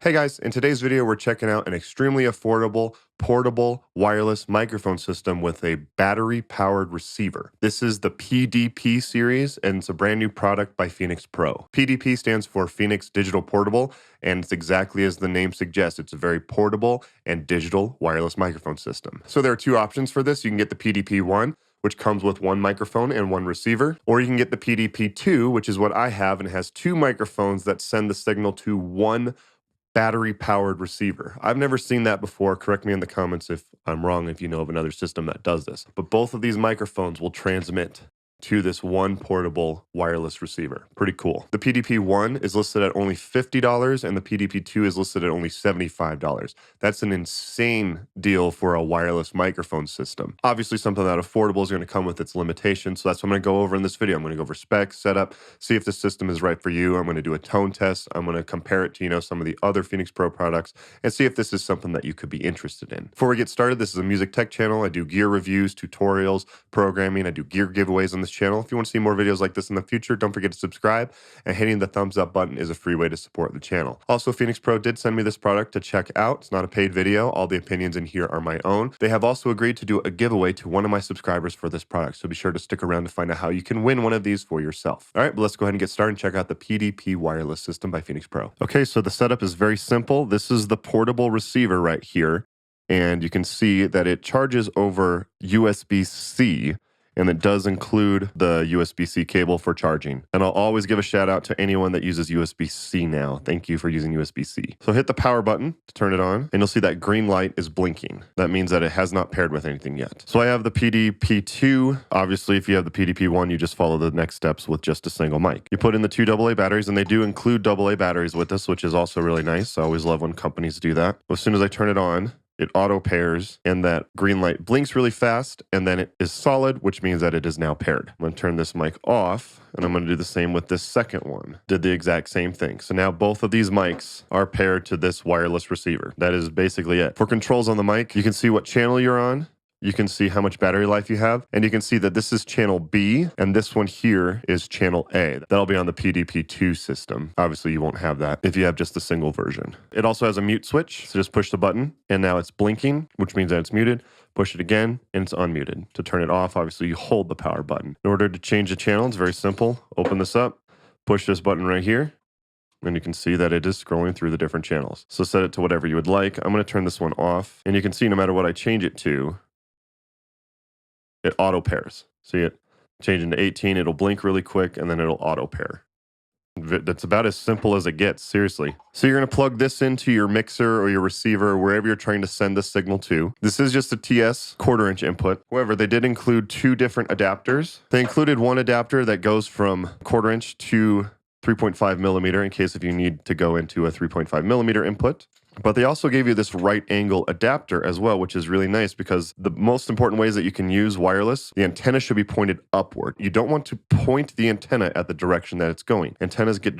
Hey guys, in today's video we're checking out an extremely affordable, portable, wireless microphone system with a battery-powered receiver. This is the PDP series and it's a brand new product by Phenyx Pro. PDP stands for Phenyx Digital Portable, and it's exactly as the name suggests. It's a very portable and digital wireless microphone system. So there are two options for this. You can get the PDP-1, which comes with one microphone and one receiver, or you can get the PDP-2, which is what I have and has two microphones that send the signal to one battery-powered receiver. I've never seen that before. Correct me in the comments if I'm wrong, if you know of another system that does this. But both of these microphones will transmit to this one portable wireless receiver. Pretty cool. The PDP-1 is listed at only $50 and the PDP-2 is listed at only $75. That's an insane deal for a wireless microphone system. Obviously something that affordable is going to come with its limitations, so that's what I'm going to go over in this video. I'm going to go over specs, setup, see if the system is right for you. I'm going to do a tone test. I'm going to compare it to, some of the other Phenyx Pro products and see if this is something that you could be interested in. Before we get started, this is a music tech channel. I do gear reviews, tutorials, programming. I do gear giveaways on this channel. If you want to see more videos like this in the future, don't forget to subscribe, and hitting the thumbs up button is a free way to support the channel. Also, Phenyx Pro did send me this product to check out. It's not a paid video. All the opinions in here are my own. They have also agreed to do a giveaway to one of my subscribers for this product, so be sure to stick around to find out how you can win one of these for yourself. All right, but let's go ahead and get started and check out the PDP wireless system by Phenyx Pro. Okay, so the setup is very simple. This is the portable receiver right here, and you can see that it charges over USB-C, and it does include the USB-C cable for charging. And I'll always give a shout out to anyone that uses USB-C now. Thank you for using USB-C. So hit the power button to turn it on, and you'll see that green light is blinking. That means that it has not paired with anything yet. So I have the PDP-2. Obviously, if you have the PDP-1, you just follow the next steps with just a single mic. You put in the two AA batteries, and they do include AA batteries with this, which is also really nice. I always love when companies do that. As soon as I turn it on, it auto pairs, and that green light blinks really fast, and then it is solid, which means that it is now paired. I'm going to turn this mic off, and I'm going to do the same with this second one. Did the exact same thing. So now both of these mics are paired to this wireless receiver. That is basically it. For controls on the mic, you can see what channel you're on. You can see how much battery life you have, and you can see that this is channel B, and this one here is channel A. That'll be on the PDP-2 system. Obviously, you won't have that if you have just the single version. It also has a mute switch, so just push the button, and now it's blinking, which means that it's muted. Push it again, and it's unmuted. To turn it off, obviously, you hold the power button. In order to change the channel, it's very simple. Open this up, push this button right here, and you can see that it is scrolling through the different channels. So set it to whatever you would like. I'm going to turn this one off, and you can see no matter what I change it to, it auto pairs. See it changing to 18, it'll blink really quick, and then it'll auto pair. That's about as simple as it gets, seriously. So you're going to plug this into your mixer or your receiver, wherever you're trying to send the signal to. This is just a TS 1/4" input. However, they did include two different adapters. They included one adapter that goes from 1/4" to 3.5 millimeter in case if you need to go into a 3.5 millimeter input. But they also gave you this right angle adapter as well, which is really nice because the most important ways that you can use wireless, the antenna should be pointed upward. You don't want to point the antenna at the direction that it's going. Antennas get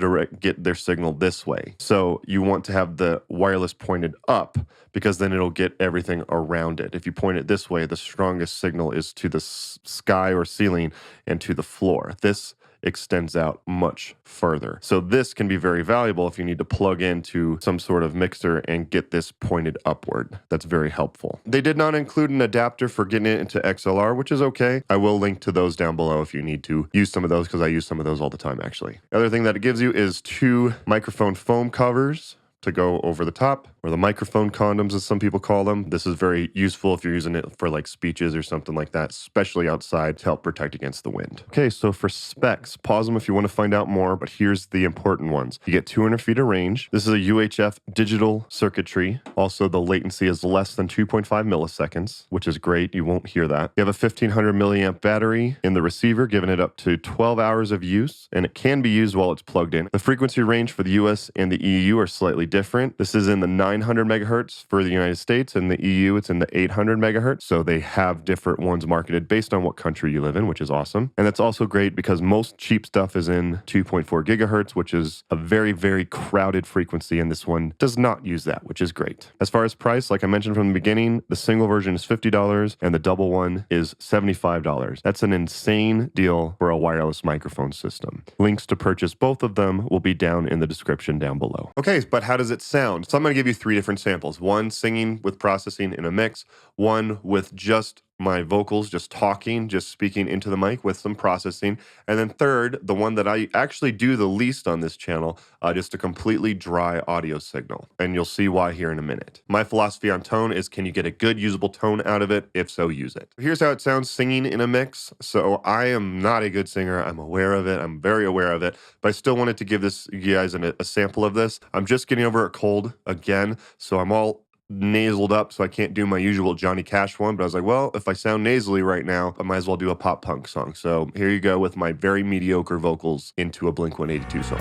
their signal this way. So you want to have the wireless pointed up because then it'll get everything around it. If you point it this way, the strongest signal is to the sky or ceiling and to the floor. This extends out much further. So this can be very valuable if you need to plug into some sort of mixer and get this pointed upward. That's very helpful. They did not include an adapter for getting it into XLR, which is okay. I will link to those down below if you need to use some of those because I use some of those all the time actually. The other thing that it gives you is two microphone foam covers to go over the top, or the microphone condoms as some people call them. This is very useful if you're using it for like speeches or something like that, especially outside to help protect against the wind. Okay, so for specs, pause them if you want to find out more, but here's the important ones. You get 200 feet of range. This is a UHF digital circuitry. Also, the latency is less than 2.5 milliseconds, which is great. You won't hear that. You have a 1500 milliamp battery in the receiver, giving it up to 12 hours of use, and it can be used while it's plugged in. The frequency range for the US and the EU are slightly different. This is in the 900 megahertz for the United States, and the EU it's in the 800 megahertz. So they have different ones marketed based on what country you live in, which is awesome. And that's also great because most cheap stuff is in 2.4 gigahertz, which is a very, very crowded frequency, and this one does not use that, which is great. As far as price, like I mentioned from the beginning, the single version is $50 and the double one is $75. That's an insane deal for a wireless microphone system. Links to purchase both of them will be down in the description down below. Okay, but how does it sound? So I'm going to give you 3 different samples. One singing with processing in a mix, one with just my vocals, just talking, just speaking into the mic with some processing. And then third, the one that I actually do the least on this channel, just a completely dry audio signal. And you'll see why here in a minute. My philosophy on tone is, can you get a good usable tone out of it? If so, use it. Here's how it sounds singing in a mix. So I am not a good singer. I'm aware of it. I'm very aware of it. But I still wanted to give you guys a sample of this. I'm just getting over a cold again. So I'm all nasaled up, so I can't do my usual Johnny Cash one, but I was like, well, if I sound nasally right now, I might as well do a pop punk song. So here you go with my very mediocre vocals into a Blink-182 song.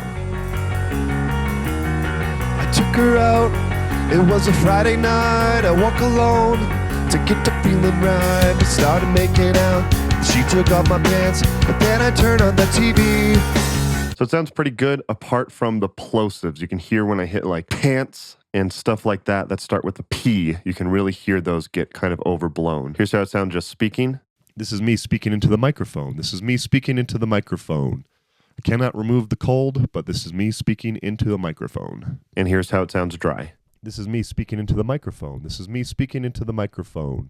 I took her out, it was a Friday night, I walk alone to get to feeling right. We started making out, she took off my pants, but then I turned on the TV. So it sounds pretty good apart from the plosives. You can hear when I hit like pants and stuff like that start with a P. You can really hear those get kind of overblown. Here's how it sounds just speaking. This is me speaking into the microphone. This is me speaking into the microphone. I cannot remove the cold, but this is me speaking into a microphone. And here's how it sounds dry. This is me speaking into the microphone. This is me speaking into the microphone.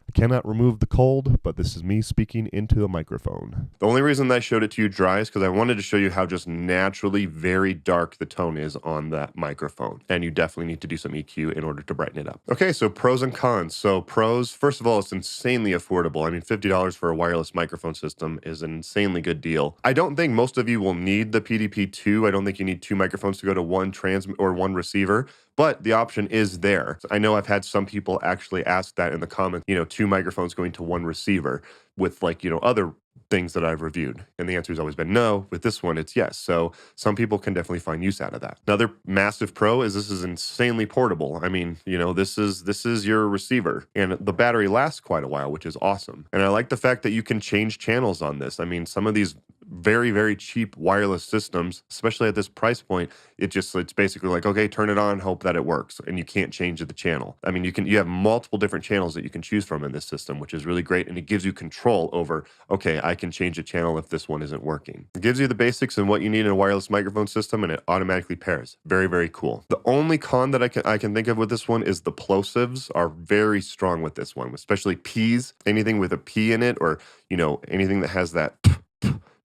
I cannot remove the cold, but this is me speaking into a microphone. The only reason that I showed it to you dry is because I wanted to show you how just naturally very dark the tone is on that microphone. And you definitely need to do some EQ in order to brighten it up. Okay, so pros and cons. So pros, first of all, it's insanely affordable. I mean, $50 for a wireless microphone system is an insanely good deal. I don't think most of you will need the PDP-2. I don't think you need 2 microphones to go to one transmit or one receiver. But the option is there. I know I've had some people actually ask that in the comments, 2 microphones going to 1 receiver with other things that I've reviewed. And the answer has always been no. With this one, it's yes. So some people can definitely find use out of that. Another massive pro is this is insanely portable. I mean, this is your receiver and the battery lasts quite a while, which is awesome. And I like the fact that you can change channels on this. I mean, some of these very, very cheap wireless systems, especially at this price point, it's basically like, okay, turn it on, hope that it works. And you can't change the channel. I mean, you have multiple different channels that you can choose from in this system, which is really great. And it gives you control over, okay, I can change the channel if this one isn't working. It gives you the basics and what you need in a wireless microphone system, and it automatically pairs. Very, very cool. The only con that I can think of with this one is the plosives are very strong with this one, especially P's. Anything with a P in it, or anything that has that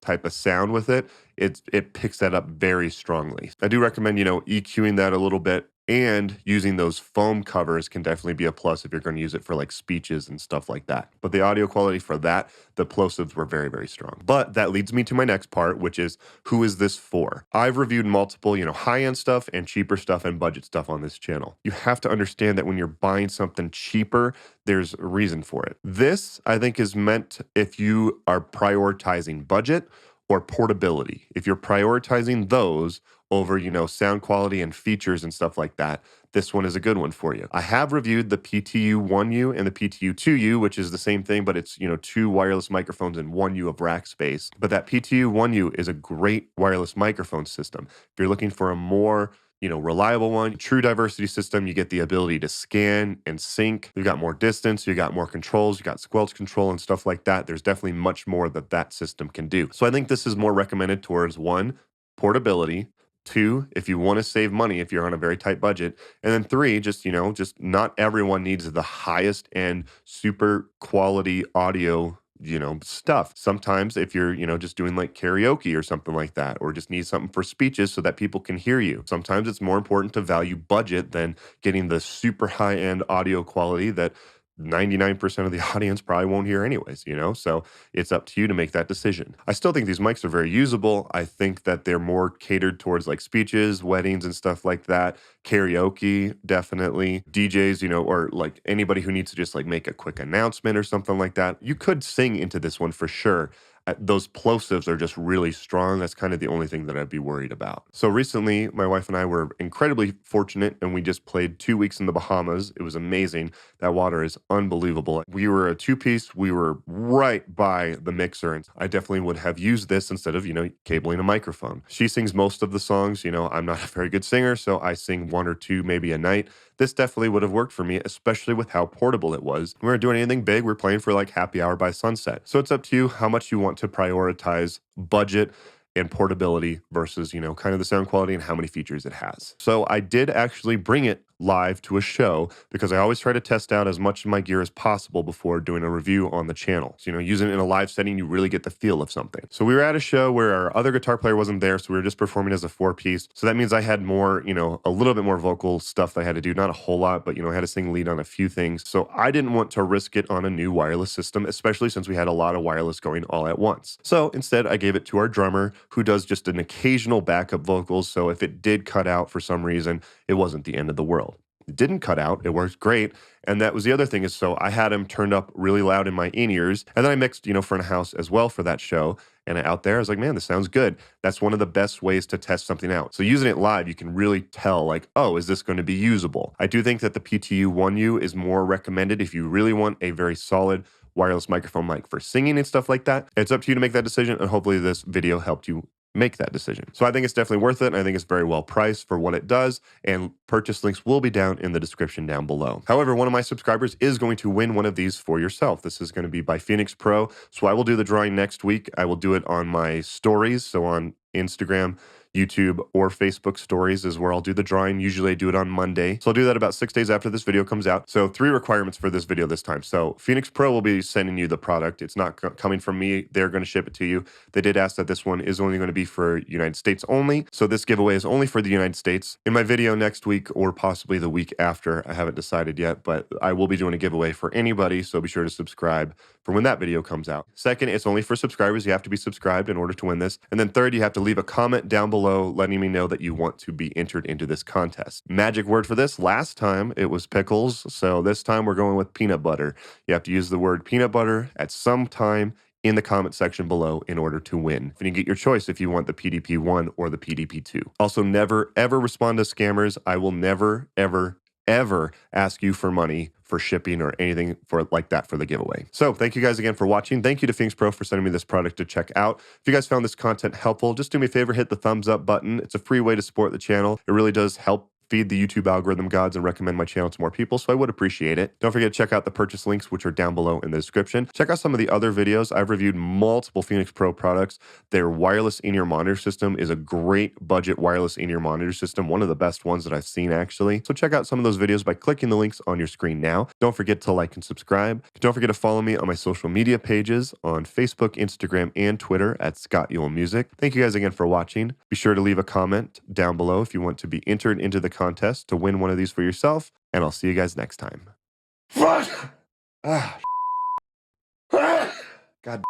type of sound with it, it picks that up very strongly. I do recommend, EQing that a little bit, and using those foam covers can definitely be a plus if you're going to use it for like speeches and stuff like that. But the audio quality for that, the plosives were very, very strong. But that leads me to my next part, which is, who is this for? I've reviewed multiple, high-end stuff and cheaper stuff and budget stuff on this channel. You have to understand that when you're buying something cheaper, there's a reason for it. This, I think, is meant if you are prioritizing budget or portability. If you're prioritizing those over, sound quality and features and stuff like that, this one is a good one for you. I have reviewed the PTU-1U and the PTU-2U, which is the same thing, but it's, 2 wireless microphones and 1 U of rack space. But that PTU-1U is a great wireless microphone system. If you're looking for a more reliable one, true diversity system, you get the ability to scan and sync. You've got more distance, you got more controls, you got squelch control and stuff like that. There's definitely much more that system can do. So I think this is more recommended towards 1, portability, 2, if you want to save money, if you're on a very tight budget, and then 3, just not everyone needs the highest end, super quality audio stuff. Sometimes if you're, just doing like karaoke or something like that, or just need something for speeches so that people can hear you. Sometimes it's more important to value budget than getting the super high-end audio quality that 99% of the audience probably won't hear anyways, so it's up to you to make that decision. I still think these mics are very usable. I think that they're more catered towards like speeches, weddings and stuff like that. Karaoke, definitely. DJs, or like anybody who needs to just like make a quick announcement or something like that. You could sing into this one for sure. Those plosives are just really strong. That's kind of the only thing that I'd be worried about. So recently, my wife and I were incredibly fortunate, and we just played 2 weeks in the Bahamas. It was amazing. That water is unbelievable. We were a 2-piece. We were right by the mixer, and I definitely would have used this instead of, cabling a microphone. She sings most of the songs. I'm not a very good singer, so I sing 1 or 2 maybe a night. This definitely would have worked for me, especially with how portable it was. We weren't doing anything big. We're playing for like happy hour by sunset. So it's up to you how much you want to prioritize budget and portability versus, kind of the sound quality and how many features it has. So I did actually bring it live to a show because I always try to test out as much of my gear as possible before doing a review on the channel. So, using it in a live setting, you really get the feel of something. So we were at a show where our other guitar player wasn't there, so we were just performing as a 4-piece. So that means I had more, a little bit more vocal stuff that I had to do, not a whole lot, but, I had to sing lead on a few things. So I didn't want to risk it on a new wireless system, especially since we had a lot of wireless going all at once. So instead, I gave it to our drummer, who does just an occasional backup vocals. So if it did cut out for some reason, it wasn't the end of the world. It didn't cut out. It worked great. And that was the other thing is, so I had him turned up really loud in my in-ears. And then I mixed, front of house as well for that show. And out there, I was like, man, this sounds good. That's one of the best ways to test something out. So using it live, you can really tell like, oh, is this going to be usable? I do think that the PTU 1U is more recommended if you really want a very solid wireless microphone mic for singing and stuff like that. It's up to you to make that decision. And hopefully this video helped you make that decision. So I think it's definitely worth it. And I think it's very well priced for what it does. And purchase links will be down in the description down below. However, one of my subscribers is going to win one of these for yourself. This is going to be by Phenyx Pro. So I will do the drawing next week. I will do it on my stories. So on Instagram, YouTube, or Facebook stories is where I'll do the drawing. Usually I do it on Monday. So I'll do that about 6 days after this video comes out. So 3 requirements for this video this time. So Phenyx Pro will be sending you the product. It's not coming from me. They're going to ship it to you. They did ask that this one is only going to be for United States only. So this giveaway is only for the United States. In my video next week or possibly the week after, I haven't decided yet, but I will be doing a giveaway for anybody. So be sure to subscribe for when that video comes out. Second, it's only for subscribers. You have to be subscribed in order to win this. And then third, you have to leave a comment down below letting me know that you want to be entered into this contest. Magic word for this, last time it was pickles. So this time we're going with peanut butter. You have to use the word peanut butter at some time in the comment section below in order to win. And you get your choice if you want the PDP 1 or the PDP 2. Also, never ever respond to scammers. I will never ever ask you for money for shipping or anything like that for the giveaway. So thank you guys again for watching. Thank you to Phenyx Pro for sending me this product to check out. If you guys found this content helpful, just do me a favor, hit the thumbs up button. It's a free way to support the channel. It really does help feed the YouTube algorithm gods and recommend my channel to more people, so I would appreciate it. Don't forget to check out the purchase links, which are down below in the description. Check out some of the other videos. I've reviewed multiple Phenyx Pro products. Their wireless in-ear monitor system is a great budget wireless in-ear monitor system, one of the best ones that I've seen actually. So check out some of those videos by clicking the links on your screen now. Don't forget to like and subscribe. Don't forget to follow me on my social media pages on Facebook, Instagram, and Twitter at Scott Ewell Music. Thank you guys again for watching. Be sure to leave a comment down below if you want to be entered into the contest to win one of these for yourself, and I'll see you guys next time. Fuck! God.